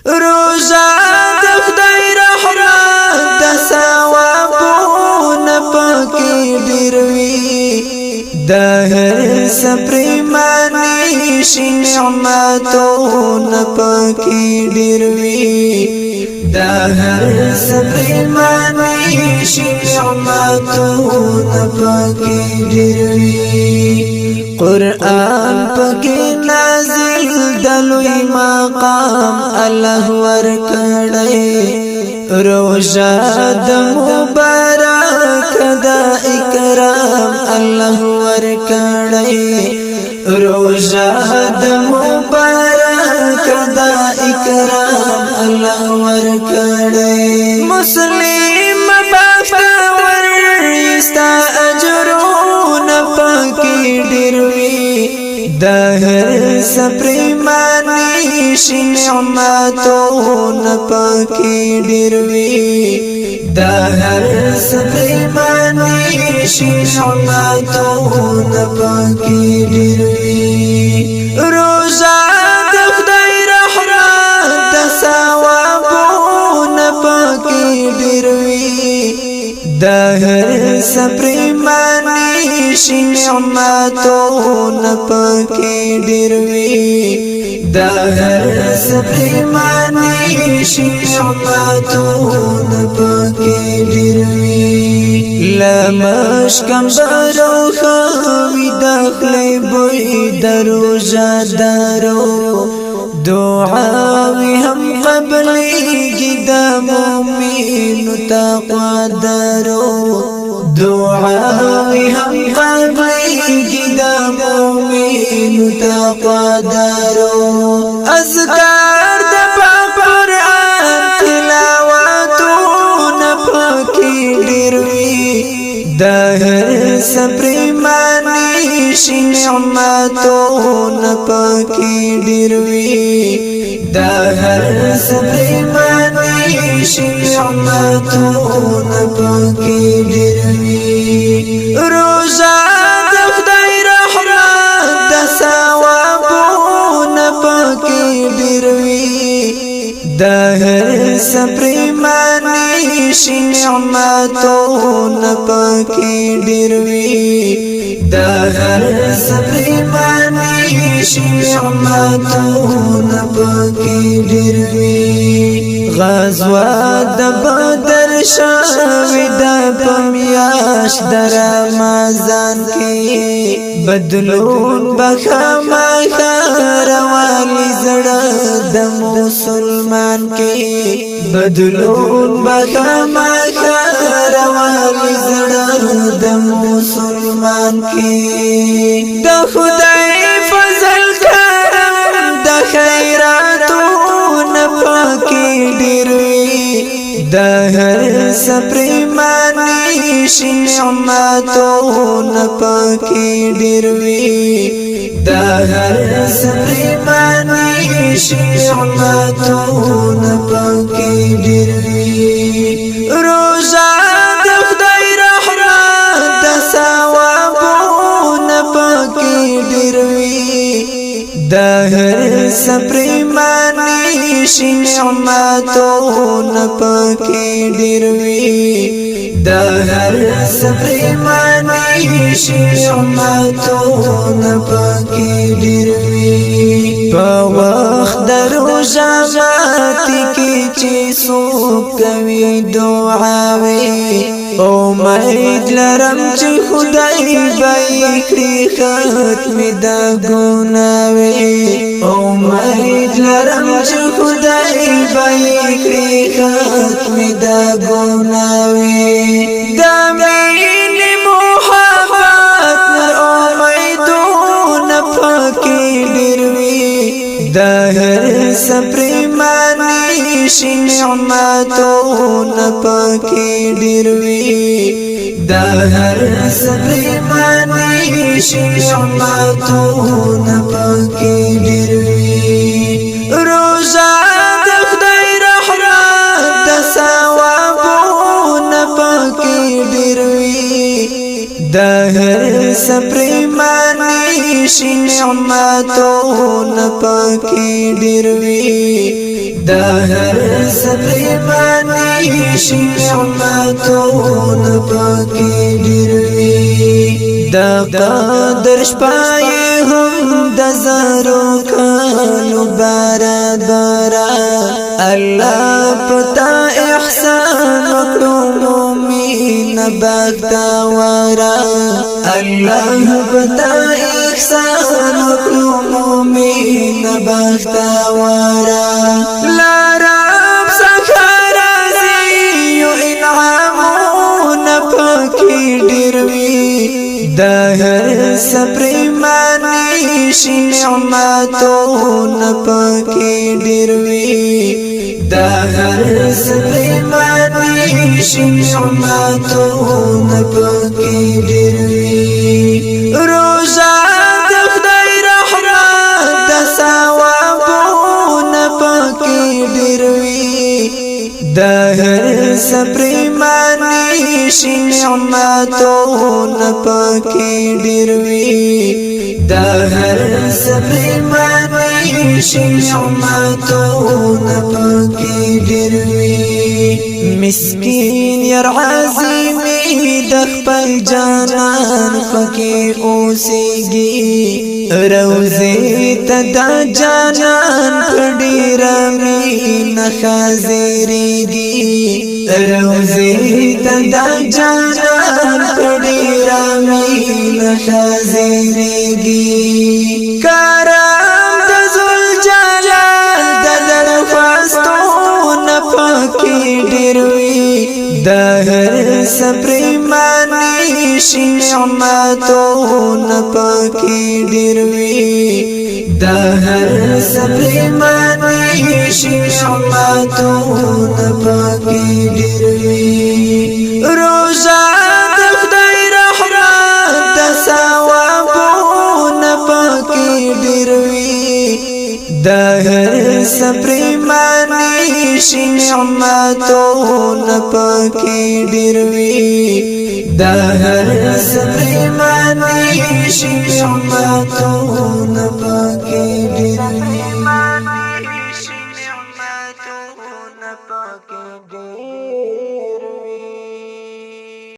روزه د خدای رحمت د ثوابونه پکې ډېر وي د هر څه پرېماني شي نعمتونه پکې ډېر وي د هر څه پرېماني شي نعمتونه پکې ډېر وي قرآن پکې نازل د لوی مقام الله ورکړی روزه د مبارک د اکرام الله ورکړی روزه د مبارک د اکرام الله ورکړی مسلم بختور استا اجرونه پکې ډېر وي د هر څه پرېماني شي نعمتونه پکې ډېر وي د هر څه پرېماني شي نعمتونه پکې ډېر وي روزه د خدای رحمت د ثوابونه پکې ډېر وي د هر څه پرېماني شي نعمتونه پکې ډېر وي د هر څه پرېماني شي نعمتونه پکې ډېر وي لمشکم بروخوي د خولې بوی د روزه دارو دعاوی هم قبلیږي د مؤمنو تقوا دارو دعاوی هم قبلیږي د مؤمنو تقوا دارو اذکار د قرآن تلاوتونه پکې ډېر وي د هر څه پرېماني شي نعمتونه پکې ډېر وي د هر څه پرېماني شي نعمتونه پکې ډېر وي روزه د خدای رحمت د ثوابونه پکې ډېر وي د هر څه پرېماني شي نعمتونه پکې ډېر وي د هر څه پرېماني شي نعمتونه پکې ډېر وي غزوه د بدر شوې د په میاشت د رمضان کې بدلون به خامخا رواني زړه د مسلمان کې بدلون به خامخا رواني زړه د مسلمان کې د خدای فضل کرم د خیراتونه پکې ډېر وي د هر څه پرېماني شي نعمتونه پکې ډېر وي د هر څه پرېماني شي نعمتونه پکې ډېر وي روزه د خدای رحمت د ثوابونه پکې ډېر وي د هر څه پرېماني شي نعمتونه پکې ډېر وي د هر څه پرېماني شي نعمتونه پکې ډېر وي په وخت د روزه ماتي کې چې څوک کوي دعاوې امید لرم چې خدای به یې کړي ختم د ګناوې امید لرم چې خدای به یې کړي ختم د ګناوې د مینې محبت امیدونه پکې ډېر وي د هر څه پرېماني شي نعمتونه پکې ډېر وي د هر څه پرېماني شي نعمتونه پکې ډېر وي روزه د خدای رحمت د ثوابونه پکې ډېر وي د هر څه پرېماني شي نعمتونه پکې ډېر وي دا هر سپریمانی شي نعمتون پاکی ډیروي دا قدر شپای هم د زرو کالو بارا بارا الله پتا احسان وکړو مومن بختورا الله پتا احسان وکړو مومن بختورا لا رب سخر زیو انعامون پاکی ډیروي دا هر سپریمانی شي نعمتون پاکی ډیروي دا هر سپریمانی شي نعمتون پاکی ډیروي روزه د خدای رحمت د ثوابون پاکی ډیروي دا هر سپریمانی شي نعمتون پاکی ډیروي دا هر سپریمانی شي نعمتون پاکی ډیروي مسکین ير عظیمی د خپل جانان پکې اوسېږي روزه ته د جانان ډېر مینه حاضرېږي روزه ته د جانان ډېر مینه حاضرېږي کرم د ذوالجلال د درخواستون پاکی ډیروي دا هر سپریمانی شي نعمتون پاکی ډیروي دا هر سپریمانی شي نعمتون پاکی ډیروي روزه د خدای رحمت د ثوابون پاکی ډیروي دا هر سپریمانی شي نعمتون پاکی ډیروي دا هر سپریمانی شي نعمتون